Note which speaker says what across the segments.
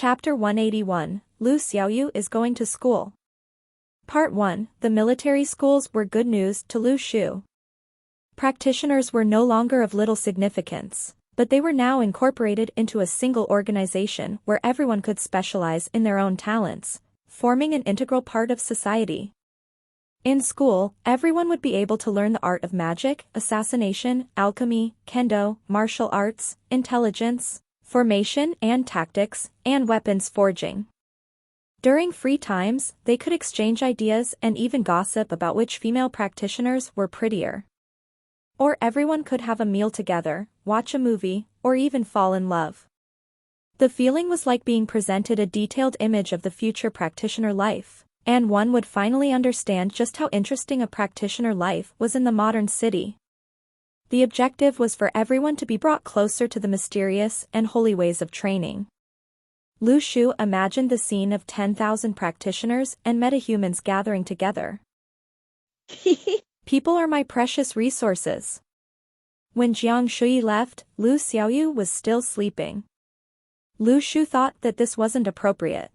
Speaker 1: Chapter 181, Lu Xiaoyu is going to school. Part 1, the military schools were good news to Lu Shu. Practitioners were no longer of little significance, but they were now incorporated into a single organization where everyone could specialize in their own talents, forming an integral part of society. In school, everyone would be able to learn the art of magic, assassination, alchemy, kendo, martial arts, intelligence, formation and tactics, and weapons forging. During free times, they could exchange ideas and even gossip about which female practitioners were prettier. Or everyone could have a meal together, watch a movie, or even fall in love. The feeling was like being presented a detailed image of the future practitioner life, and one would finally understand just how interesting a practitioner life was in the modern city. The objective was for everyone to be brought closer to the mysterious and holy ways of training. Lu Shu imagined the scene of 10,000 practitioners and metahumans gathering together. People are my precious resources. When Jiang Shui left, Lu Xiaoyu was still sleeping. Lu Shu thought that this wasn't appropriate.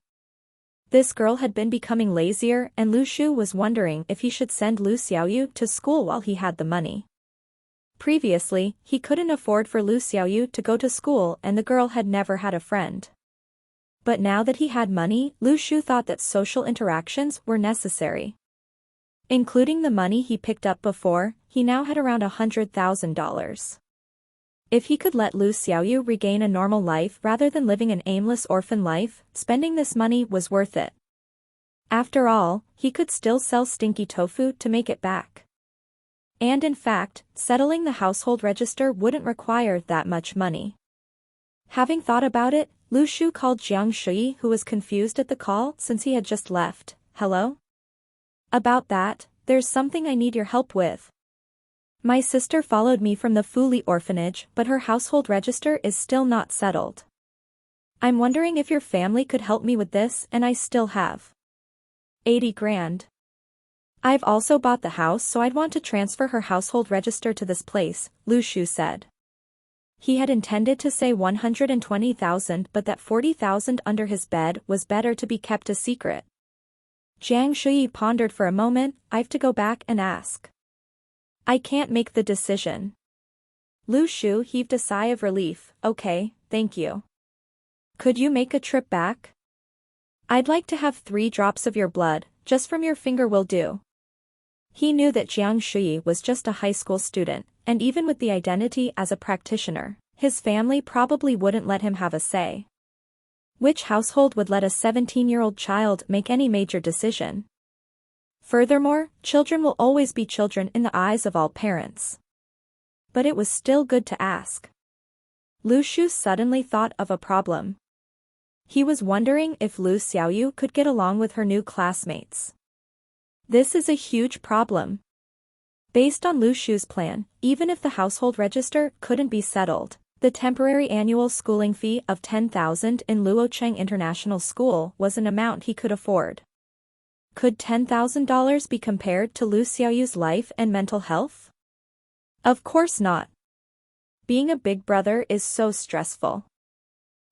Speaker 1: This girl had been becoming lazier and Lu Shu was wondering if he should send Lu Xiaoyu to school while he had the money. Previously, he couldn't afford for Lu Xiaoyu to go to school and the girl had never had a friend. But now that he had money, Lu Shu thought that social interactions were necessary. Including the money he picked up before, he now had around $100,000. If he could let Lu Xiaoyu regain a normal life rather than living an aimless orphan life, spending this money was worth it. After all, he could still sell stinky tofu to make it back. And in fact, settling the household register wouldn't require that much money. Having thought about it, Lu Shu called Jiang Shui, who was confused at the call since he had just left. Hello? About that, there's something I need your help with. My sister followed me from the Fuli orphanage, but her household register is still not settled. I'm wondering if your family could help me with this and I still have 80 grand. I've also bought the house so I'd want to transfer her household register to this place, Lu Shu said. He had intended to say 120,000 but that 40,000 under his bed was better to be kept a secret. Jiang Shui pondered for a moment. I've to go back and ask. I can't make the decision. Lu Shu heaved a sigh of relief. Okay, thank you. Could you make a trip back? I'd like to have 3 drops of your blood, just from your finger will do. He knew that Jiang Shui was just a high school student, and even with the identity as a practitioner, his family probably wouldn't let him have a say. Which household would let a 17-year-old child make any major decision? Furthermore, children will always be children in the eyes of all parents. But it was still good to ask. Lu Shu suddenly thought of a problem. He was wondering if Lu Xiaoyu could get along with her new classmates. This is a huge problem. Based on Lu Shu's plan, even if the household register couldn't be settled, the temporary annual schooling fee of 10,000 in Luocheng International School was an amount he could afford. Could $10,000 be compared to Lu Xiaoyu's life and mental health? Of course not. Being a big brother is so stressful.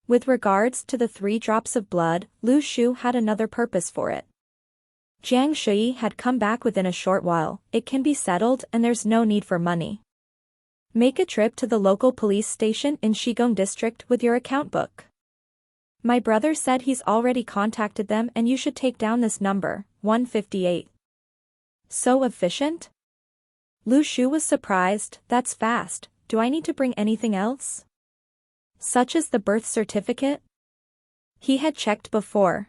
Speaker 1: With regards to the 3 drops of blood, Lu Shu had another purpose for it. Jiang Shui had come back within a short while. It can be settled and there's no need for money. Make a trip to the local police station in Shigong district with your account book. My brother said he's already contacted them and you should take down this number, 158. So efficient? Lu Shu was surprised. That's fast. Do I need to bring anything else? Such as the birth certificate? He had checked before.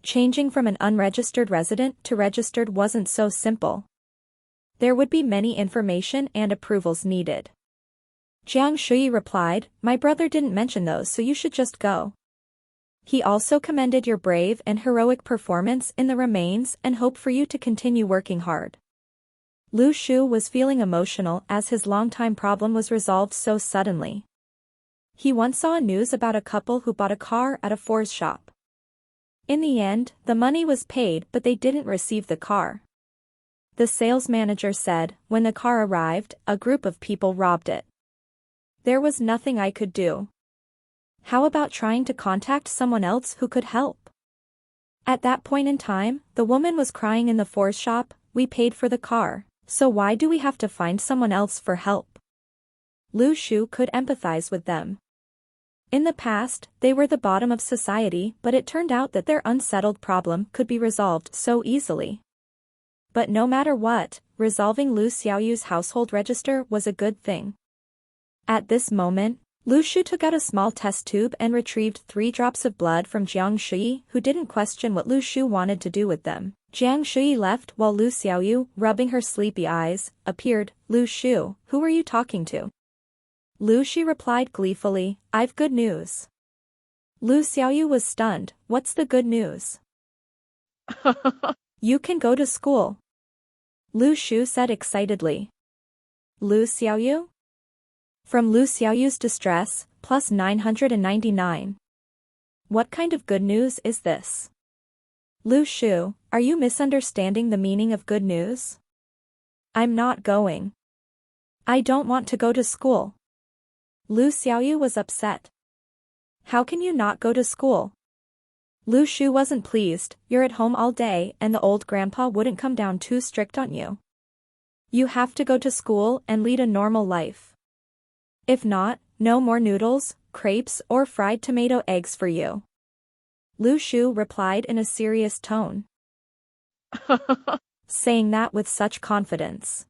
Speaker 1: Changing from an unregistered resident to registered wasn't so simple. There would be many information and approvals needed. Jiang Shui replied, my brother didn't mention those so you should just go. He also commended your brave and heroic performance in the remains and hoped for you to continue working hard. Lu Shu was feeling emotional as his longtime problem was resolved so suddenly. He once saw news about a couple who bought a car at a Ford's shop. In the end, the money was paid but they didn't receive the car. The sales manager said, when the car arrived, a group of people robbed it. There was nothing I could do. How about trying to contact someone else who could help? At that point in time, the woman was crying in the Ford's shop. We paid for the car, so why do we have to find someone else for help? Lu Shu could empathize with them. In the past, they were the bottom of society, but it turned out that their unsettled problem could be resolved so easily. But no matter what, resolving Lu Xiaoyu's household register was a good thing. At this moment, Lu Shu took out a small test tube and retrieved 3 drops of blood from Jiang Shui, who didn't question what Lu Shu wanted to do with them. Jiang Shui left while Lu Xiaoyu, rubbing her sleepy eyes, appeared. Lu Shu, who were you talking to? Lu Shu replied gleefully, I've good news. Lu Xiaoyu was stunned. What's the good news? You can go to school. Lu Shu said excitedly. Lu Xiaoyu? From Lu Xiaoyu's distress, plus 999. What kind of good news is this? Lu Shu, are you misunderstanding the meaning of good news? I'm not going. I don't want to go to school. Lu Xiaoyu was upset. How can you not go to school? Lu Shu wasn't pleased. You're at home all day and the old grandpa wouldn't come down too strict on you. You have to go to school and lead a normal life. If not, no more noodles, crepes or fried tomato eggs for you. Lu Shu replied in a serious tone. Saying that with such confidence.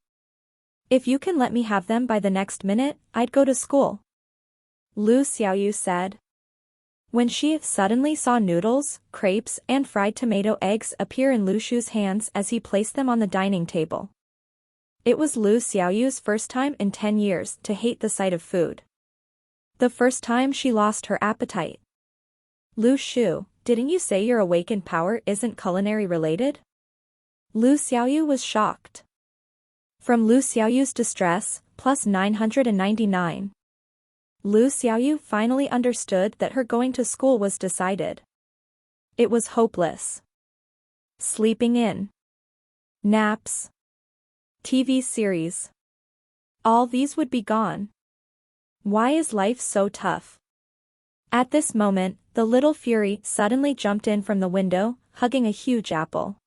Speaker 1: If you can let me have them by the next minute, I'd go to school. Lu Xiaoyu said. When she suddenly saw noodles, crepes and fried tomato eggs appear in Lu Shu's hands as he placed them on the dining table. It was Lu Xiaoyu's first time in 10 years to hate the sight of food. The first time she lost her appetite. Lu Shu, didn't you say your awakened power isn't culinary related? Lu Xiaoyu was shocked. From Lu Xiaoyu's distress, plus 999. Lu Xiaoyu finally understood that her going to school was decided. It was hopeless. Sleeping in. Naps. TV series. All these would be gone. Why is life so tough? At this moment, the little fury suddenly jumped in from the window, hugging a huge apple.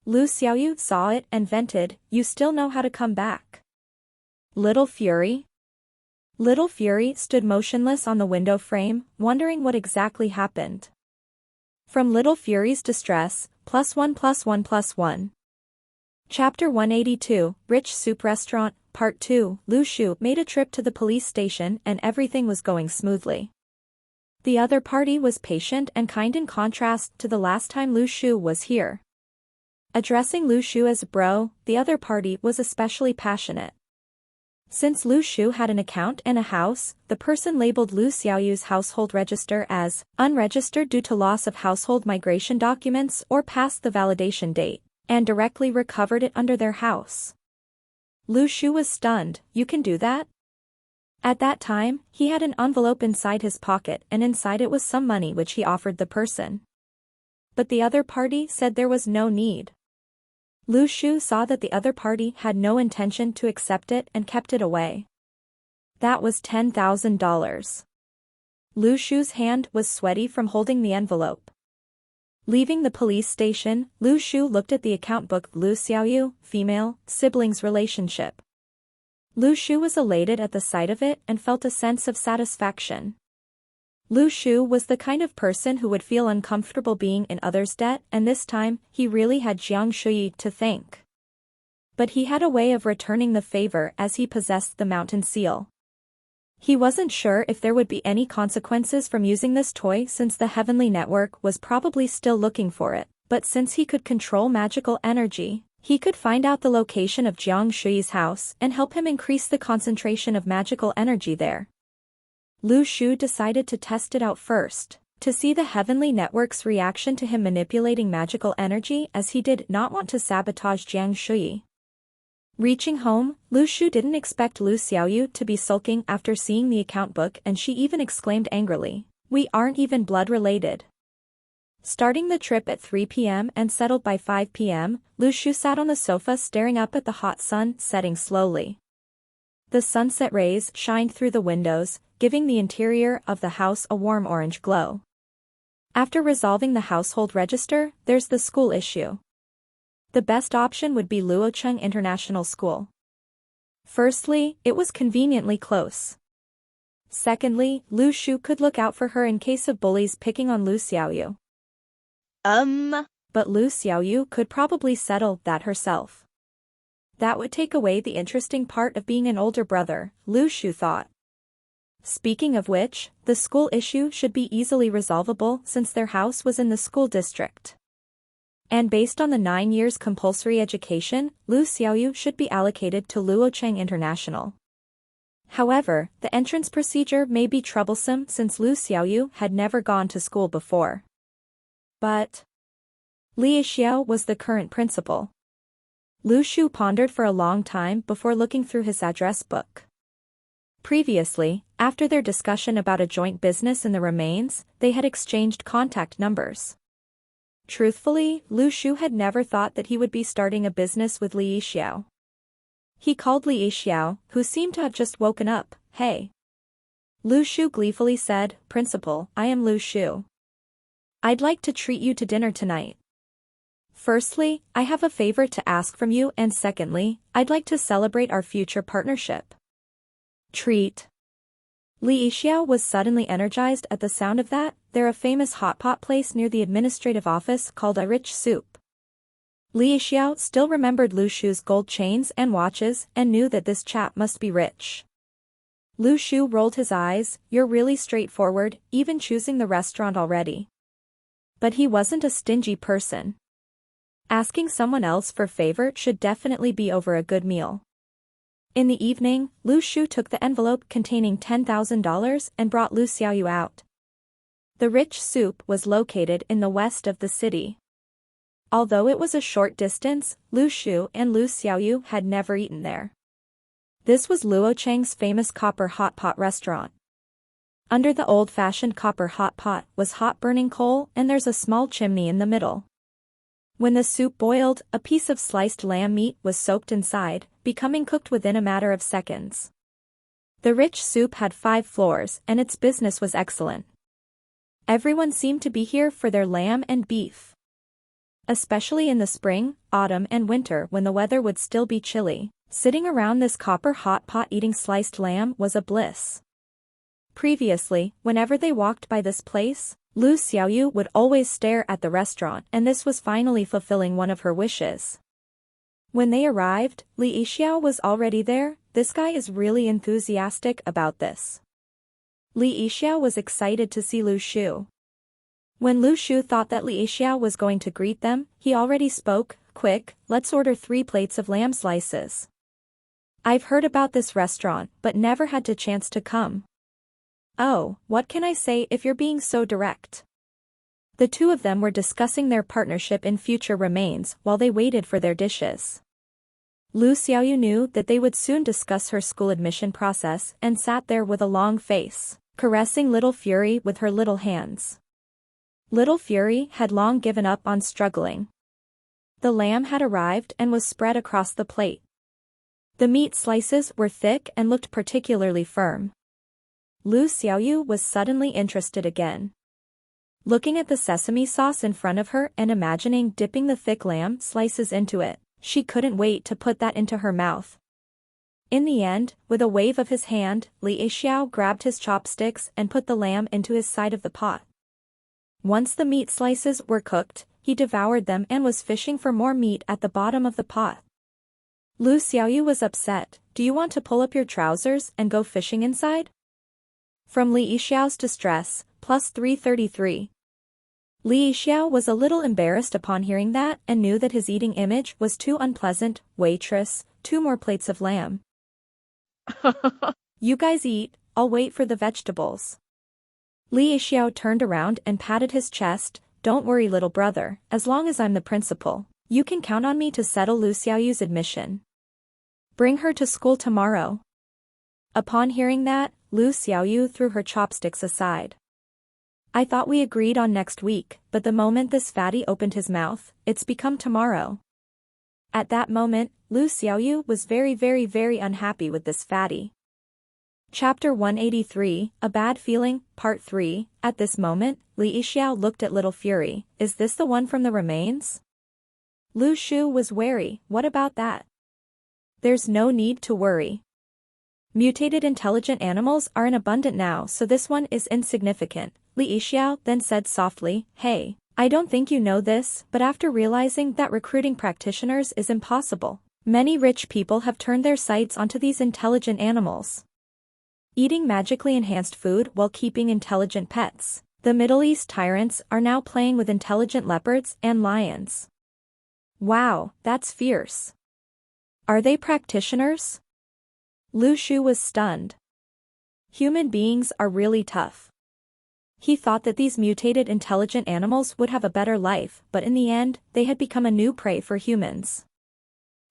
Speaker 1: Lu Xiaoyu saw it and vented, you still know how to come back. Little Fury? Little Fury stood motionless on the window frame, wondering what exactly happened. From Little Fury's distress, +1+1+1. Chapter 182, Rich Soup Restaurant, Part 2, Lu Shu made a trip to the police station and everything was going smoothly. The other party was patient and kind in contrast to the last time Lu Shu was here. Addressing Lu Shu as bro, the other party was especially passionate. Since Lu Shu had an account and a house, the person labeled Lu Xiaoyu's household register as unregistered due to loss of household migration documents or past the validation date, and directly recovered it under their house. Lu Shu was stunned. You can do that? At that time, he had an envelope inside his pocket and inside it was some money which he offered the person. But the other party said there was no need. Lu Shu saw that the other party had no intention to accept it and kept it away. That was $10,000. Lu Shu's hand was sweaty from holding the envelope. Leaving the police station, Lu Shu looked at the account book. Lu Xiaoyu, female, siblings relationship. Lu Shu was elated at the sight of it and felt a sense of satisfaction. Lu Shu was the kind of person who would feel uncomfortable being in others' debt, and this time, he really had Jiang Shui to thank. But he had a way of returning the favor as he possessed the mountain seal. He wasn't sure if there would be any consequences from using this toy since the Heavenly Network was probably still looking for it, but since he could control magical energy, he could find out the location of Jiang Shui's house and help him increase the concentration of magical energy there. Lu Shu decided to test it out first, to see the Heavenly Network's reaction to him manipulating magical energy, as he did not want to sabotage Jiang Shui. Reaching home, Lu Shu didn't expect Lu Xiaoyu to be sulking after seeing the account book, and she even exclaimed angrily, "We aren't even blood related." Starting the trip at 3 p.m. and settled by 5 p.m., Lu Shu sat on the sofa staring up at the hot sun setting slowly. The sunset rays shined through the windows, giving the interior of the house a warm orange glow. After resolving the household register, there's the school issue. The best option would be Luocheng International School. Firstly, it was conveniently close. Secondly, Lu Shu could look out for her in case of bullies picking on Lu Xiaoyu. But Lu Xiaoyu could probably settle that herself. That would take away the interesting part of being an older brother, Lu Shu thought. Speaking of which, the school issue should be easily resolvable since their house was in the school district. And based on the 9 years compulsory education, Lu Xiaoyu should be allocated to Luocheng International. However, the entrance procedure may be troublesome since Lu Xiaoyu had never gone to school before. But Li Xiao was the current principal. Lu Shu pondered for a long time before looking through his address book. Previously, after their discussion about a joint business in the remains, they had exchanged contact numbers. Truthfully, Lu Shu had never thought that he would be starting a business with Li Xiao. He called Li Xiao, who seemed to have just woken up. "Hey." Lu Shu gleefully said, "Principal, I am Lu Shu. I'd like to treat you to dinner tonight. Firstly, I have a favor to ask from you, and secondly, I'd like to celebrate our future partnership." Treat. Li Xiao was suddenly energized at the sound of that. They're a famous hot pot place near the administrative office called a Rich Soup. Li Xiao still remembered Lu Shu's gold chains and watches and knew that this chap must be rich. Lu Shu rolled his eyes. "You're really straightforward, even choosing the restaurant already." But he wasn't a stingy person. Asking someone else for favor should definitely be over a good meal. In the evening, Lu Shu took the envelope containing $10,000 and brought Lu Xiaoyu out. The Rich Soup was located in the west of the city. Although it was a short distance, Lu Shu and Lu Xiaoyu had never eaten there. This was Luocheng's famous copper hot pot restaurant. Under the old-fashioned copper hot pot was hot burning coal, and there's a small chimney in the middle. When the soup boiled, a piece of sliced lamb meat was soaked inside, becoming cooked within a matter of seconds. The Rich Soup had 5 floors, and its business was excellent. Everyone seemed to be here for their lamb and beef. Especially in the spring, autumn and winter when the weather would still be chilly, sitting around this copper hot pot eating sliced lamb was a bliss. Previously, whenever they walked by this place, Lu Xiaoyu would always stare at the restaurant, and this was finally fulfilling one of her wishes. When they arrived, Li Xiao was already there. "This guy is really enthusiastic about this." Li Xiao was excited to see Lu Shu. When Lu Shu thought that Li Xiao was going to greet them, he already spoke. "Quick, let's order 3 plates of lamb slices. I've heard about this restaurant, but never had the chance to come." "Oh, what can I say if you're being so direct?" The two of them were discussing their partnership in future remains while they waited for their dishes. Lu Xiaoyu knew that they would soon discuss her school admission process and sat there with a long face, caressing Little Fury with her little hands. Little Fury had long given up on struggling. The lamb had arrived and was spread across the plate. The meat slices were thick and looked particularly firm. Lu Xiaoyu was suddenly interested again. Looking at the sesame sauce in front of her and imagining dipping the thick lamb slices into it, she couldn't wait to put that into her mouth. In the end, with a wave of his hand, Li Xiao grabbed his chopsticks and put the lamb into his side of the pot. Once the meat slices were cooked, he devoured them and was fishing for more meat at the bottom of the pot. Lu Xiaoyu was upset. "Do you want to pull up your trousers and go fishing inside?" From Li Xiao's distress, plus 333. Li Xiao was a little embarrassed upon hearing that and knew that his eating image was too unpleasant. "Waitress, 2 more plates of lamb." "You guys eat, I'll wait for the vegetables." Li Xiao turned around and patted his chest. "Don't worry, little brother, as long as I'm the principal, you can count on me to settle Lu Xiaoyu's admission. Bring her to school tomorrow." Upon hearing that, Lu Xiaoyu threw her chopsticks aside. "I thought we agreed on next week, but the moment this fatty opened his mouth, it's become tomorrow." At that moment, Lu Xiaoyu was very unhappy with this fatty. Chapter 183, A Bad Feeling, Part 3. At this moment, Li Yixiao looked at Little Fury. Is this the one from the remains? Lu Shu was wary. What about that? There's no need to worry. Mutated intelligent animals are in abundance now, so this one is insignificant. Li Yixiao then said softly, Hey, I don't think you know this, but after realizing that recruiting practitioners is impossible, many rich people have turned their sights onto these intelligent animals. Eating magically enhanced food while keeping intelligent pets. The Middle East tyrants are now playing with intelligent leopards and lions. Wow, that's fierce. Are they practitioners? Lu Shu was stunned. Human beings are really tough. He thought that these mutated intelligent animals would have a better life, but in the end, they had become a new prey for humans.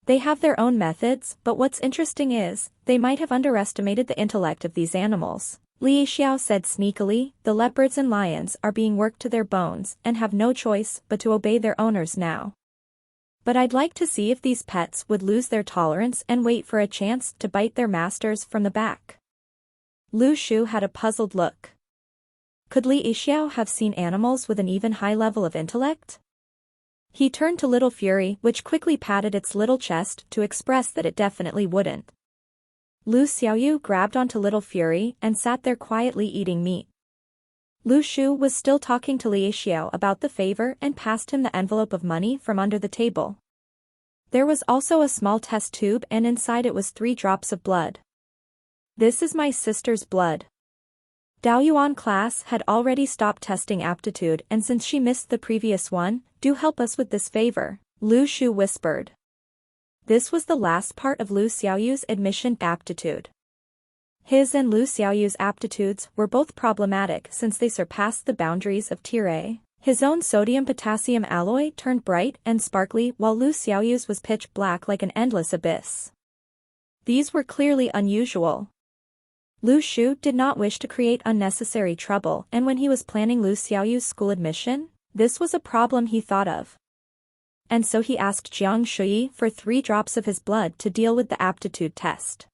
Speaker 1: They have their own methods, but what's interesting is, they might have underestimated the intellect of these animals. Li Yixiao said sneakily, the leopards and lions are being worked to their bones and have no choice but to obey their owners now. But I'd like to see if these pets would lose their tolerance and wait for a chance to bite their masters from the back. Lu Shu had a puzzled look. Could Li Yixiao have seen animals with an even high level of intellect? He turned to Little Fury, which quickly patted its little chest to express that it definitely wouldn't. Lu Xiaoyu grabbed onto Little Fury and sat there quietly eating meat. Lu Shu was still talking to Li Yixiao about the favor and passed him the envelope of money from under the table. There was also a small test tube and inside it was 3 drops of blood. This is my sister's blood. Daoyuan class had already stopped testing aptitude and since she missed the previous one, do help us with this favor, Lu Shu whispered. This was the last part of Lu Xiaoyu's admission aptitude. His and Lu Xiaoyu's aptitudes were both problematic since they surpassed the boundaries of Tier A. His own sodium-potassium alloy turned bright and sparkly while Lu Xiaoyu's was pitch black like an endless abyss. These were clearly unusual. Lu Shu did not wish to create unnecessary trouble and when he was planning Lu Xiaoyu's school admission, this was a problem he thought of. And so he asked Jiang Shuyi for 3 drops of his blood to deal with the aptitude test.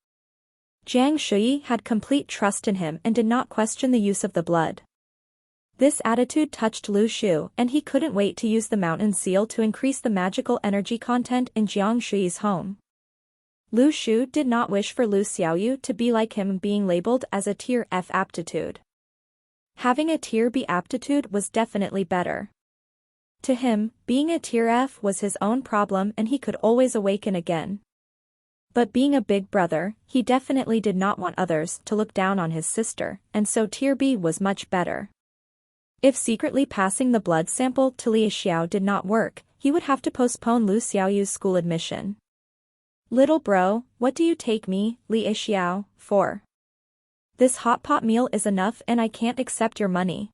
Speaker 1: Jiang Shuyi had complete trust in him and did not question the use of the blood. This attitude touched Lu Shu and he couldn't wait to use the mountain seal to increase the magical energy content in Jiang Shuyi's home. Lu Shu did not wish for Lu Xiaoyu to be like him being labeled as a Tier F aptitude. Having a Tier B aptitude was definitely better. To him, being a Tier F was his own problem and he could always awaken again. But being a big brother, he definitely did not want others to look down on his sister, and so Tier B was much better. If secretly passing the blood sample to Li Yixiao did not work, he would have to postpone Lu Xiaoyu's school admission. Little bro, what do you take me, Li Yixiao, for? This hot pot meal is enough and I can't accept your money.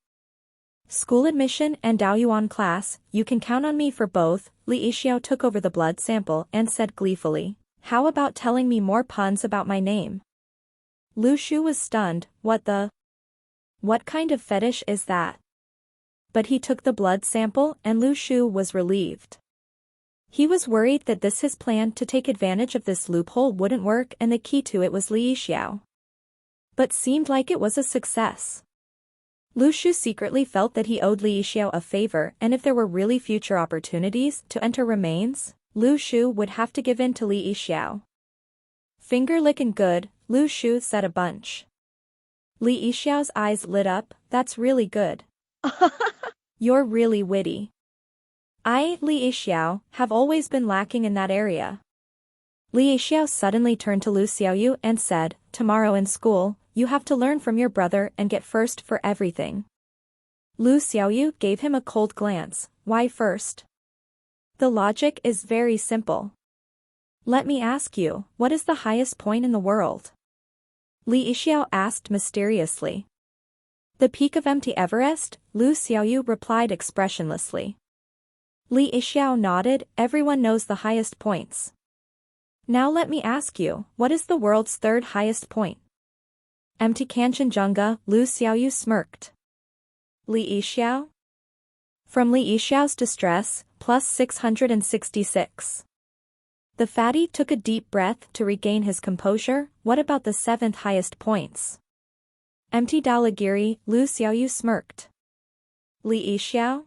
Speaker 1: School admission and Daoyuan class, you can count on me for both. Li Yixiao took over the blood sample and said gleefully, how about telling me more puns about my name? Lu Shu was stunned, what kind of fetish is that? But he took the blood sample and Lu Shu was relieved. He was worried that his plan to take advantage of this loophole wouldn't work and the key to it was Li Yixiao. But seemed like it was a success. Lu Shu secretly felt that he owed Li Yixiao a favor and if there were really future opportunities to enter remains, Lu Shu would have to give in to Li Yixiao. Finger lickin' good, Lu Shu said a bunch. Li Yixiao's eyes lit up, that's really good. You're really witty. I, Li Yixiao, have always been lacking in that area. Li Yixiao suddenly turned to Lu Xiaoyu and said, tomorrow in school, you have to learn from your brother and get first for everything. Lu Xiaoyu gave him a cold glance, why first? The logic is very simple. Let me ask you, what is the highest point in the world? Li Yixiao asked mysteriously. The peak of empty Everest, Lu Xiaoyu replied expressionlessly. Li Yixiao nodded, everyone knows the highest points. Now let me ask you, what is the world's 3rd highest point? Empty Kanchenjunga, Lu Xiaoyu smirked. Li Yixiao? From Li Yixiao's distress, plus 666. The fatty took a deep breath to regain his composure. What about the 7th highest points? Empty Dalagiri, Lu Xiaoyu smirked. Li Yixiao?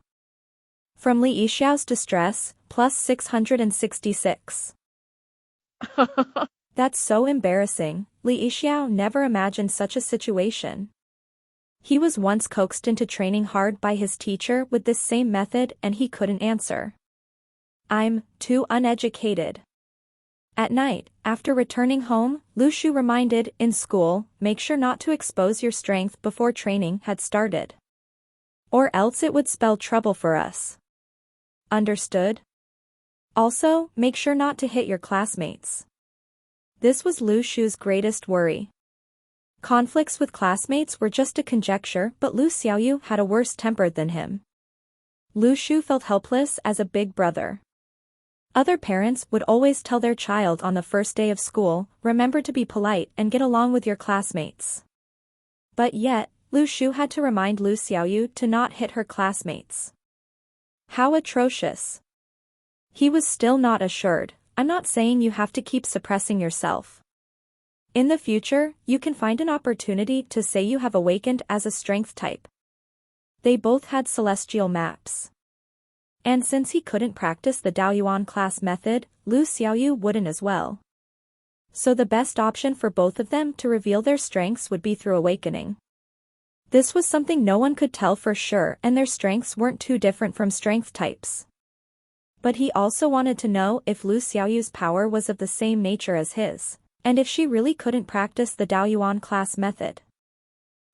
Speaker 1: From Li Yixiao's distress, plus 666. That's so embarrassing. Li Yixiao never imagined such a situation. He was once coaxed into training hard by his teacher with this same method and he couldn't answer. I'm too uneducated. At night, after returning home, Lu Shu reminded, in school, make sure not to expose your strength before training had started. Or else it would spell trouble for us. Understood? Also, make sure not to hit your classmates. This was Lu Shu's greatest worry. Conflicts with classmates were just a conjecture, but Lu Xiaoyu had a worse temper than him. Lu Shu felt helpless as a big brother. Other parents would always tell their child on the first day of school, remember to be polite and get along with your classmates. But yet, Lu Shu had to remind Lu Xiaoyu to not hit her classmates. How atrocious. He was still not assured. I'm not saying you have to keep suppressing yourself. In the future, you can find an opportunity to say you have awakened as a strength type. They both had celestial maps. And since he couldn't practice the Daoyuan class method, Lu Xiaoyu wouldn't as well. So the best option for both of them to reveal their strengths would be through awakening. This was something no one could tell for sure and their strengths weren't too different from strength types. But he also wanted to know if Lu Xiaoyu's power was of the same nature as his. And if she really couldn't practice the Daoyuan class method.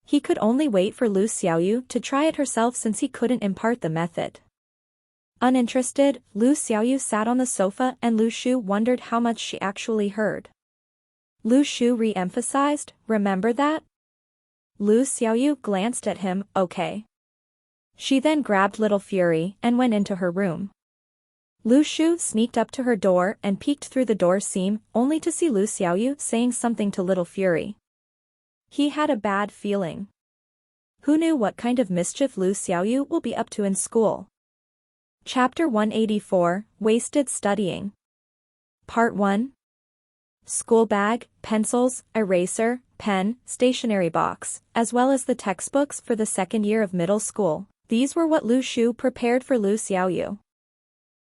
Speaker 1: He could only wait for Lu Xiaoyu to try it herself since he couldn't impart the method. Uninterested, Lu Xiaoyu sat on the sofa and Lu Shu wondered how much she actually heard. Lu Shu re-emphasized, remember that? Lu Xiaoyu glanced at him, okay. She then grabbed Little Fury and went into her room. Lu Shu sneaked up to her door and peeked through the door seam, only to see Lu Xiaoyu saying something to Little Fury. He had a bad feeling. Who knew what kind of mischief Lu Xiaoyu will be up to in school? Chapter 184, Wasted Studying. Part 1. School bag, pencils, eraser, pen, stationery box, as well as the textbooks for the second year of middle school. These were what Lu Shu prepared for Lu Xiaoyu.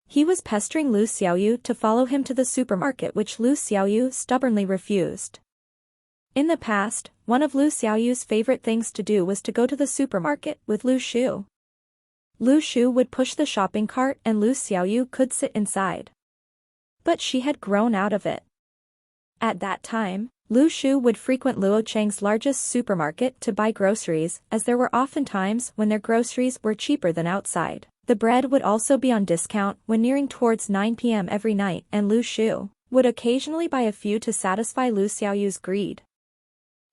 Speaker 1: He was pestering Lu Xiaoyu to follow him to the supermarket, which Lu Xiaoyu stubbornly refused. In the past, one of Lu Xiaoyu's favorite things to do was to go to the supermarket with Lu Shu. Lu Shu would push the shopping cart and Lu Xiaoyu could sit inside. But she had grown out of it. At that time, Lu Shu would frequent Luo Cheng's largest supermarket to buy groceries, as there were often times when their groceries were cheaper than outside. The bread would also be on discount when nearing towards 9 p.m. every night, and Lu Shu would occasionally buy a few to satisfy Lu Xiaoyu's greed.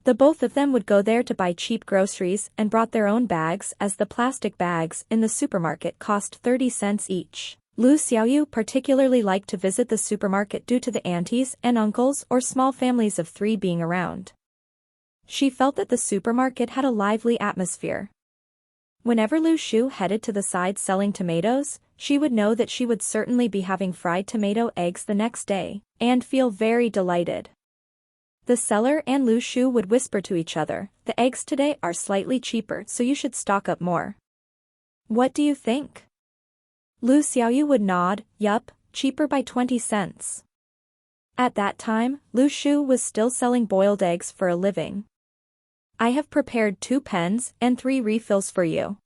Speaker 1: The both of them would go there to buy cheap groceries and brought their own bags, as the plastic bags in the supermarket cost 30 cents each. Lu Xiaoyu particularly liked to visit the supermarket due to the aunties and uncles or small families of 3 being around. She felt that the supermarket had a lively atmosphere. Whenever Lu Shu headed to the side selling tomatoes, she would know that she would certainly be having fried tomato eggs the next day, and feel very delighted. The seller and Lu Shu would whisper to each other, the eggs today are slightly cheaper, so you should stock up more. What do you think? Lu Xiaoyu would nod, yup, cheaper by 20 cents. At that time, Lu Shu was still selling boiled eggs for a living. I have prepared 2 pens and 3 refills for you.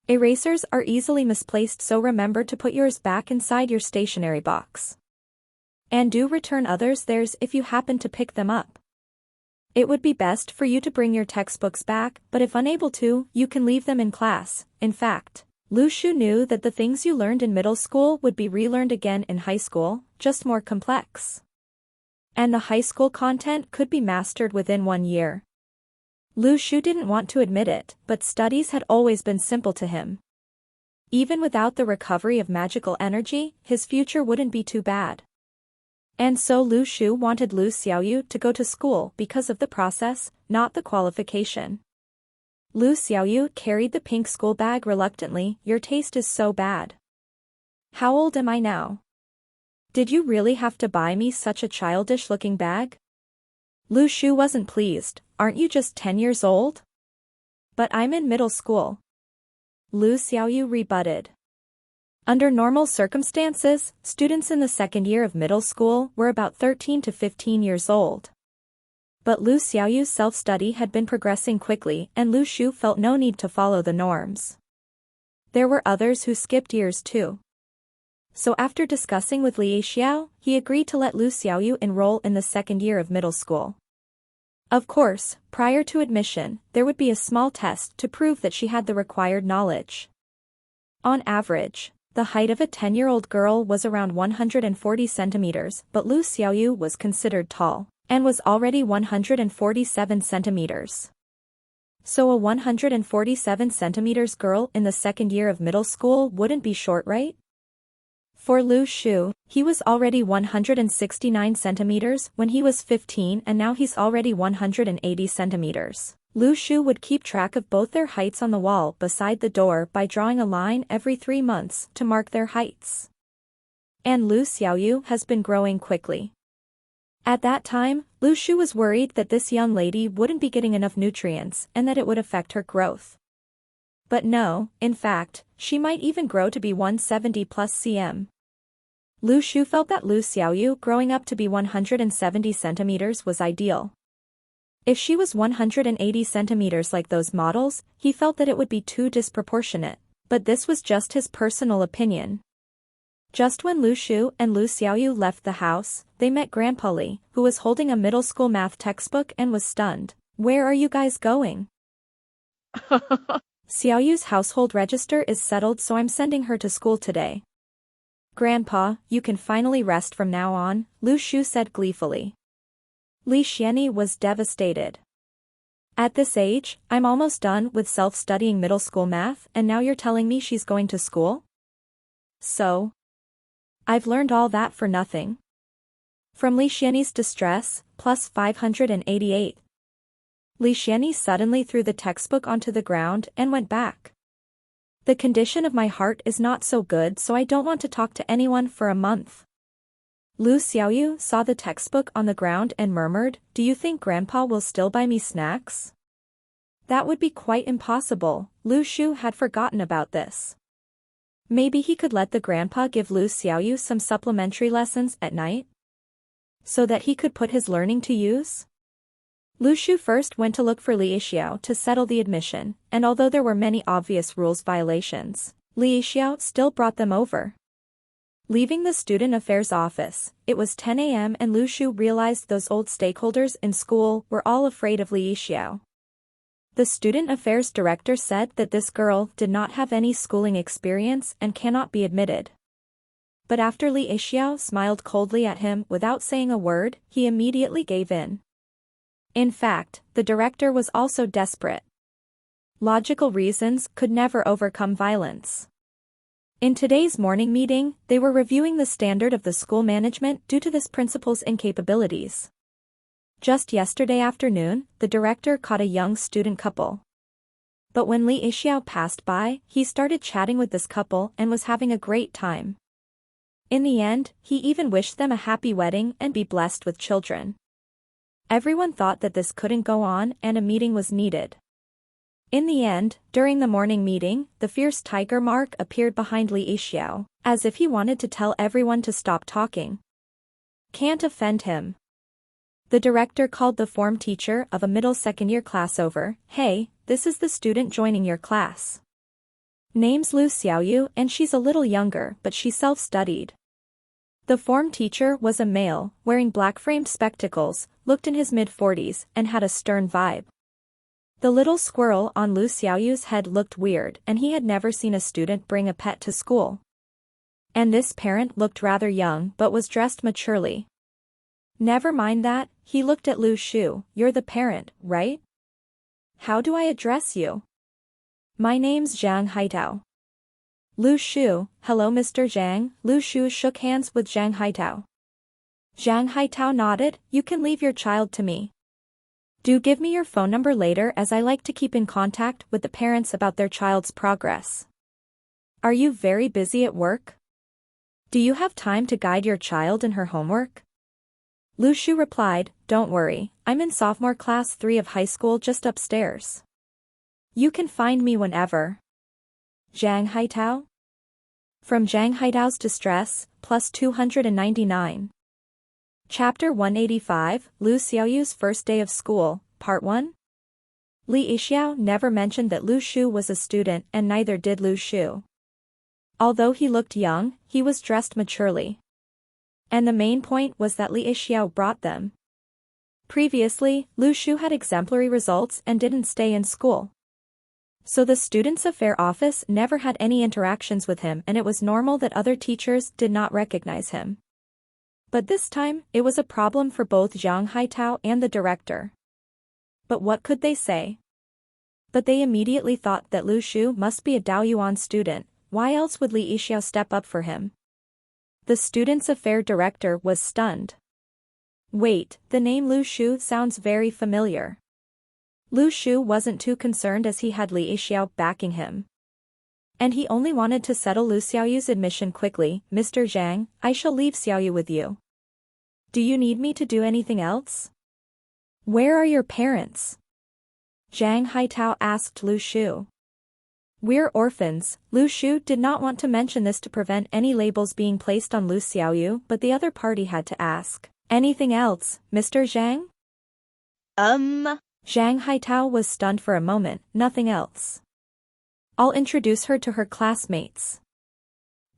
Speaker 1: Erasers are easily misplaced, so remember to put yours back inside your stationery box. And do return others theirs if you happen to pick them up. It would be best for you to bring your textbooks back, but if unable to, you can leave them in class. In fact, Lu Shu knew that the things you learned in middle school would be relearned again in high school, just more complex. And the high school content could be mastered within 1 year. Lu Shu didn't want to admit it, but studies had always been simple to him. Even without the recovery of magical energy, his future wouldn't be too bad. And so Lu Shu wanted Lu Xiaoyu to go to school because of the process, not the qualification. Lu Xiaoyu carried the pink school bag reluctantly. Your taste is so bad. How old am I now? Did you really have to buy me such a childish-looking bag? Lu Shu wasn't pleased. Aren't you just 10 years old? But I'm in middle school. Lu Xiaoyu rebutted. Under normal circumstances, students in the second year of middle school were about 13 to 15 years old. But Lu Xiaoyu's self-study had been progressing quickly and Lu Shu felt no need to follow the norms. There were others who skipped years too. So after discussing with Li Xiao, he agreed to let Lu Xiaoyu enroll in the second year of middle school. Of course, prior to admission, there would be a small test to prove that she had the required knowledge. On average, the height of a 10-year-old girl was around 140 centimeters, but Lu Xiaoyu was considered tall, and was already 147 centimeters. So a 147 centimeters girl in the second year of middle school wouldn't be short, right? For Lu Shu, he was already 169 centimeters when he was 15 and now he's already 180 centimeters. Lu Shu would keep track of both their heights on the wall beside the door by drawing a line every 3 months to mark their heights. And Lu Xiaoyu has been growing quickly. At that time, Lu Shu was worried that this young lady wouldn't be getting enough nutrients and that it would affect her growth. But no, in fact, she might even grow to be 170 plus cm. Lu Shu felt that Lu Xiaoyu growing up to be 170 centimeters was ideal. If she was 180 centimeters like those models, he felt that it would be too disproportionate, but this was just his personal opinion. Just when Lu Shu and Lu Xiaoyu left the house, they met Grandpa Li, who was holding a middle school math textbook and was stunned. "Where are you guys going?" "Xiaoyu's household register is settled, so I'm sending her to school today." "Grandpa, you can finally rest from now on," Lu Shu said gleefully. Li Xianyi was devastated. "At this age, I'm almost done with self-studying middle school math and now you're telling me she's going to school? So? I've learned all that for nothing." From Li Xianyi's distress, plus 588. Li Xianyi suddenly threw the textbook onto the ground and went back. "The condition of my heart is not so good, so I don't want to talk to anyone for a month." Lu Xiaoyu saw the textbook on the ground and murmured, "Do you think Grandpa will still buy me snacks?" That would be quite impossible. Lu Shu had forgotten about this. Maybe he could let the grandpa give Lu Xiaoyu some supplementary lessons at night, so that he could put his learning to use? Lu Shu first went to look for Li Xiao to settle the admission, and although there were many obvious rules violations, Li Xiao still brought them over. Leaving the student affairs office, it was 10 a.m. and Lu Shu realized those old stakeholders in school were all afraid of Li Xiao. The student affairs director said that this girl did not have any schooling experience and cannot be admitted. But after Li Xiao smiled coldly at him without saying a word, he immediately gave in. In fact, the director was also desperate. Logical reasons could never overcome violence. In today's morning meeting, they were reviewing the standard of the school management due to this principal's incapabilities. Just yesterday afternoon, the director caught a young student couple. But when Li Xiao passed by, he started chatting with this couple and was having a great time. In the end, he even wished them a happy wedding and be blessed with children. Everyone thought that this couldn't go on and a meeting was needed. In the end, during the morning meeting, the fierce tiger Mark appeared behind Li Xiao, as if he wanted to tell everyone to stop talking. Can't offend him. The director called the form teacher of a middle second-year class over. "Hey, this is the student joining your class. Name's Lu Xiaoyu and she's a little younger but she self-studied." The form teacher was a male, wearing black-framed spectacles, looked in his mid-40s, and had a stern vibe. The little squirrel on Lu Xiaoyu's head looked weird and he had never seen a student bring a pet to school. And this parent looked rather young but was dressed maturely. Never mind that, he looked at Lu Shu. "You're the parent, right? How do I address you?" "My name's Zhang Haitao." Lu Shu. "Hello Mr. Zhang." Lu Shu shook hands with Zhang Haitao. Zhang Haitao nodded. "You can leave your child to me. Do give me your phone number later as I like to keep in contact with the parents about their child's progress." "Are you very busy at work?" Do you have time to guide your child in her homework? Lu Shu replied, don't worry, I'm in sophomore class 3 of high school just upstairs. You can find me whenever. Zhang Haitao? From Zhang Haitao's Distress, plus 299. Chapter 185, Lu Xiaoyu's First Day of School, Part 1? Li Yixiao never mentioned that Lu Shu was a student and neither did Lu Shu. Although he looked young, he was dressed maturely. And the main point was that Li Yixiao brought them. Previously, Lu Shu had exemplary results and didn't stay in school. So the Students' Affair office never had any interactions with him and it was normal that other teachers did not recognize him. But this time, it was a problem for both Zhang Haitao and the director. But what could they say? But they immediately thought that Lu Shu must be a Daoyuan student, why else would Li Yixiao step up for him? The Students' Affair director was stunned. Wait, the name Lu Shu sounds very familiar. Lu Shu wasn't too concerned as he had Li Yixiao backing him. And he only wanted to settle Lu Xiaoyu's admission quickly. Mr. Zhang, I shall leave Xiaoyu with you. Do you need me to do anything else? Where are your parents? Zhang Haitao asked Lu Shu. We're orphans. Lu Shu did not want to mention this to prevent any labels being placed on Lu Xiaoyu, but the other party had to ask. Anything else, Mr. Zhang? Zhang Haitao was stunned for a moment, nothing else. I'll introduce her to her classmates.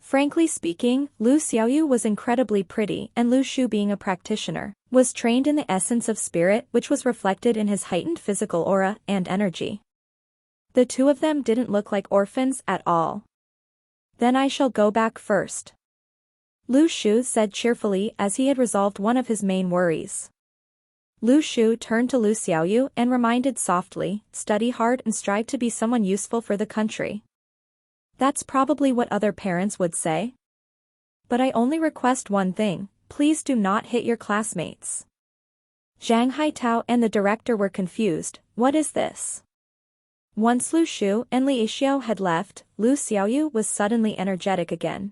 Speaker 1: Frankly speaking, Lu Xiaoyu was incredibly pretty and Lu Shu being a practitioner, was trained in the essence of spirit which was reflected in his heightened physical aura and energy. The two of them didn't look like orphans at all. Then I shall go back first. Lu Shu said cheerfully as he had resolved one of his main worries. Lu Shu turned to Lu Xiaoyu and reminded softly, study hard and strive to be someone useful for the country. That's probably what other parents would say. But I only request one thing, please do not hit your classmates. Zhang Haitao and the director were confused, what is this? Once Lu Shu and Li Yixiao had left, Lu Xiaoyu was suddenly energetic again.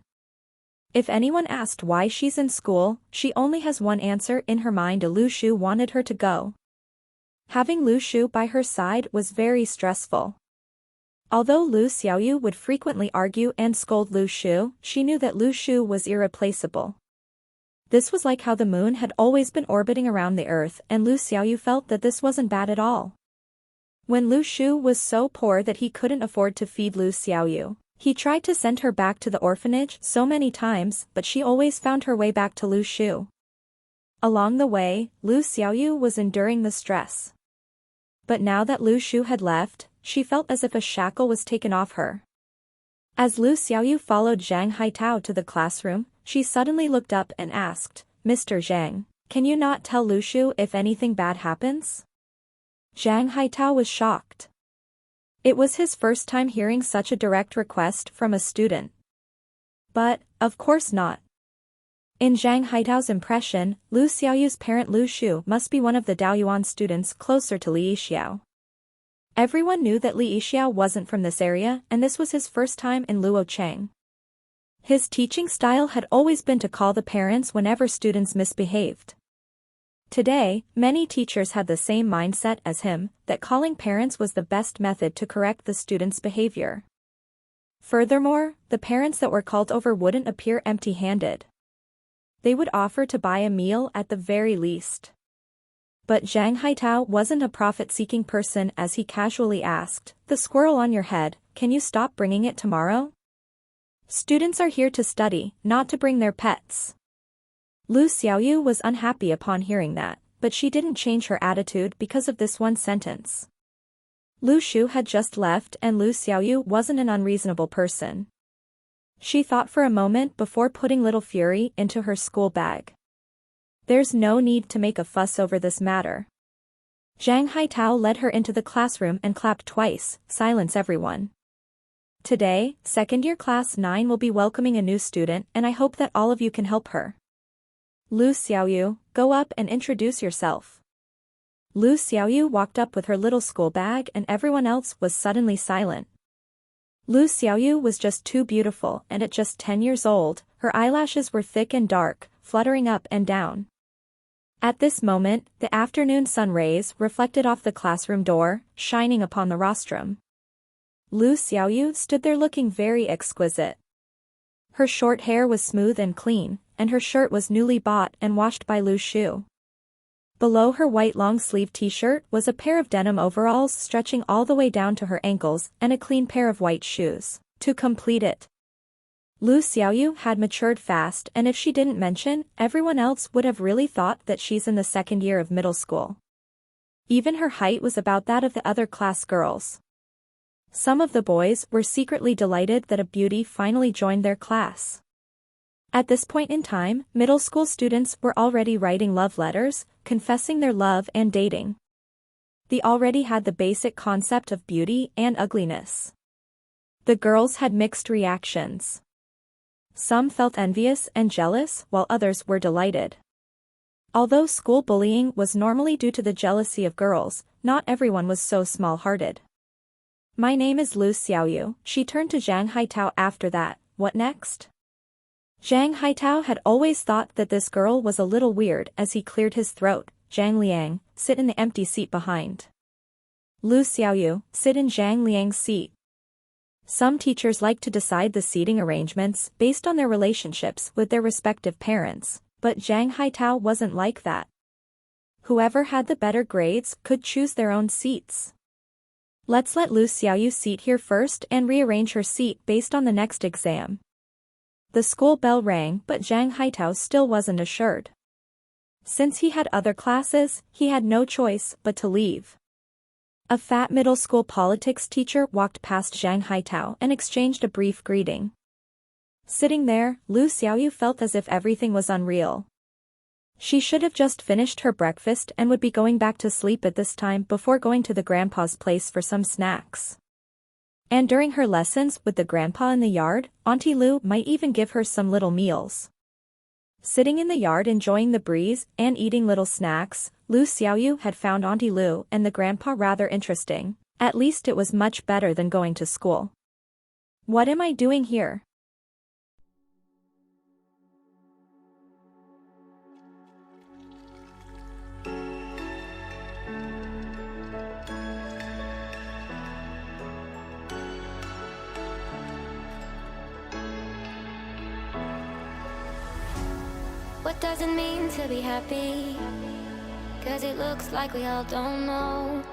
Speaker 1: If anyone asked why she's in school, she only has one answer in her mind. Lu Shu wanted her to go. Having Lu Shu by her side was very stressful. Although Lu Xiaoyu would frequently argue and scold Lu Shu, she knew that Lu Shu was irreplaceable. This was like how the moon had always been orbiting around the earth and Lu Xiaoyu felt that this wasn't bad at all. When Lu Shu was so poor that he couldn't afford to feed Lu Xiaoyu, he tried to send her back to the orphanage so many times, but she always found her way back to Lu Shu. Along the way, Lu Xiaoyu was enduring the stress. But now that Lu Shu had left, she felt as if a shackle was taken off her. As Lu Xiaoyu followed Zhang Haitao to the classroom, she suddenly looked up and asked, Mr. Zhang, can you not tell Lu Shu if anything bad happens? Zhang Haitao was shocked. It was his first time hearing such a direct request from a student. But, of course not. In Zhang Haitao's impression, Lu Xiaoyu's parent Lu Shu must be one of the Daoyuan students closer to Li Yixiao. Everyone knew that Li Yixiao wasn't from this area and this was his first time in Luocheng. His teaching style had always been to call the parents whenever students misbehaved. Today, many teachers had the same mindset as him, that calling parents was the best method to correct the students' behavior. Furthermore, the parents that were called over wouldn't appear empty-handed. They would offer to buy a meal at the very least. But Zhang Haitao wasn't a profit-seeking person as he casually asked, the squirrel on your head, can you stop bringing it tomorrow? Students are here to study, not to bring their pets. Lu Xiaoyu was unhappy upon hearing that, but she didn't change her attitude because of this one sentence. Lu Shu had just left and Lu Xiaoyu wasn't an unreasonable person. She thought for a moment before putting little fury into her school bag. There's no need to make a fuss over this matter. Zhang Haitao led her into the classroom and clapped twice, silence everyone. Today, second-year class 9 will be welcoming a new student and I hope that all of you can help her. Lu Xiaoyu, go up and introduce yourself. Lu Xiaoyu walked up with her little school bag and everyone else was suddenly silent. Lu Xiaoyu was just too beautiful, and at just 10 years old, her eyelashes were thick and dark, fluttering up and down. At this moment, the afternoon sun rays reflected off the classroom door, shining upon the rostrum. Lu Xiaoyu stood there looking very exquisite. Her short hair was smooth and clean, and her shirt was newly bought and washed by Lu Shu. Below her white long-sleeved t-shirt was a pair of denim overalls stretching all the way down to her ankles and a clean pair of white shoes. To complete it, Lu Xiaoyu had matured fast, and if she didn't mention, everyone else would have really thought that she's in the second year of middle school. Even her height was about that of the other class girls. Some of the boys were secretly delighted that a beauty finally joined their class. At this point in time, middle school students were already writing love letters, confessing their love and dating. They already had the basic concept of beauty and ugliness. The girls had mixed reactions. Some felt envious and jealous, while others were delighted. Although school bullying was normally due to the jealousy of girls, not everyone was so small-hearted. "My name is Lu Xiaoyu," she turned to Zhang Haitao after that. "What next?" Zhang Haitao had always thought that this girl was a little weird. As he cleared his throat, "Zhang Liang, sit in the empty seat behind." "Lu Xiaoyu, sit in Zhang Liang's seat." Some teachers like to decide the seating arrangements based on their relationships with their respective parents, but Zhang Haitao wasn't like that. Whoever had the better grades could choose their own seats. "Let's let Lu Xiaoyu sit here first and rearrange her seat based on the next exam." The school bell rang, but Zhang Haitao still wasn't assured. Since he had other classes, he had no choice but to leave. A fat middle school politics teacher walked past Zhang Haitao and exchanged a brief greeting. Sitting there, Lu Xiaoyu felt as if everything was unreal. She should have just finished her breakfast and would be going back to sleep at this time before going to the grandpa's place for some snacks. And during her lessons with the grandpa in the yard, Auntie Lu might even give her some little meals. Sitting in the yard enjoying the breeze and eating little snacks, Lu Xiaoyu had found Auntie Lu and the grandpa rather interesting. At least it was much better than going to school. "What am I doing here?"
Speaker 2: What does it mean to be happy? 'Cause it looks like we all don't know.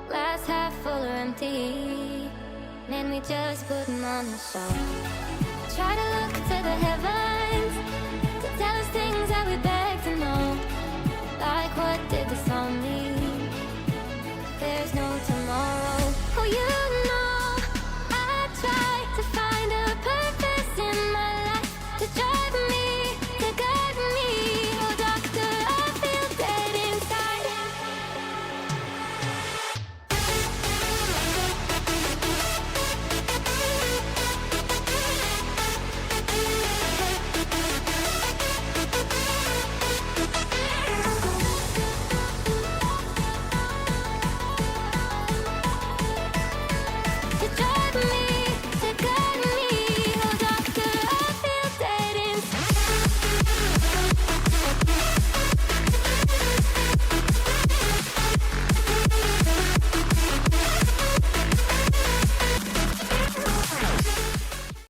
Speaker 2: Glass half full or empty, then we just put 'em on the shelf.